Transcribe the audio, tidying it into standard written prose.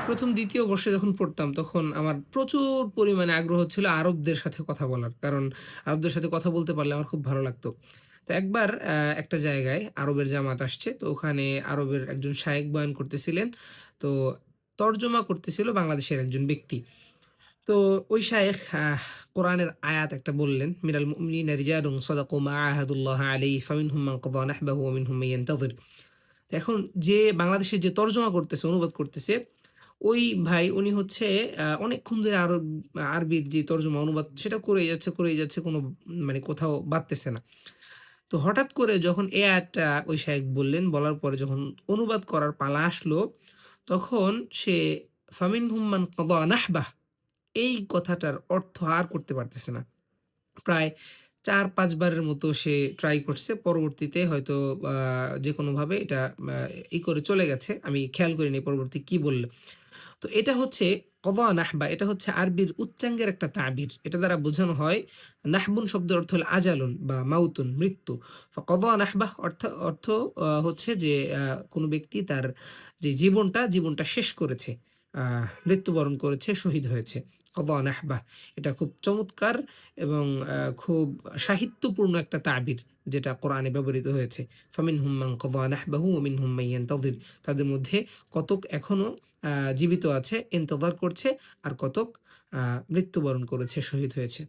প্রথম দ্বিতীয় বর্ষে যখন পড়তাম তখন আমার প্রচুর পরিমাণে আগ্রহ ছিল আরবদের সাথে কথা বলার। কারণ আরবদের সাথে কথা বলতে পারলে আমার খুব ভালো লাগতো। তো একবার একটা জায়গায় আরবের জামাত আসছে। তো ওখানে আরবের একজন শায়েখ বয়ান করতেছিলেন। তো তর্জমা করতেছিল বাংলাদেশের একজন ব্যক্তি। তো ওই শায়েখ কোরআনের আয়াত একটা বললেন, মিনাল মুমিনিনা রিজালুন সাদাকু মা আহাদুল্লাহ আলাইহি ফামিনহুম মান কাযা নাহবাহু ওয়া মিনহুম মান ইয়ানতাযির। তো এখন যে বাংলাদেশের যে তর্জমা করতেছে, অনুবাদ করতেছে, ওই ভাই উনি হচ্ছে অনেকক্ষণ ধরে আরবির যে তর্জমা অনুবাদ সেটা করেই যাচ্ছে কোনো মানে কোথাও বাড়তেছে না। তো হঠাৎ করে যখন এই আয়াতটা ওই শায়েখ বললেন, বলার পরে যখন অনুবাদ করার পালা আসলো, তখন সে ফামিনহুম মান কাযা নাহবাহ এই কথাটার অর্থ আর করতে পারতেছে না। প্রায় ৪-৫ বারের মতো সে ট্রাই করছে। পরবর্তীতে হয়তো আ যেকোনোভাবে এটা আ করে চলে গেছে। আমি খেয়াল করিনি পরবর্তী কি বলল। তো এটা হচ্ছে কদা নাহবা, এটা হচ্ছে আরবির উচ্চাঙ্গের একটা তাবির। এটা দ্বারা বোঝানো হয় নাহবুন শব্দের অর্থ হলো আজালুন বা মাউতুন, মৃত্যু। কদা নাহবাহ অর্থ হচ্ছে যে কোনো ব্যক্তি তার যে জীবনটা শেষ করেছে। মৃত্যুবরণ করেছে, শহীদ হয়েছে। কদা নাহবাহ এটা খুব চমৎকার এবং খুব সাহিত্যপূর্ণ একটা তাবির যেটা কোরআনে ব্যবহৃত হয়েছে। ফামিনহুম মান কাযা নাহবাহু ওয়া মিনহুম মান ইয়ানতাযির। তাদের মধ্যে কতক এখনো জীবিত আছে, ইন্তজার করছে, আর কতক মৃত্যুবরণ করেছে, শহীদ হয়েছে।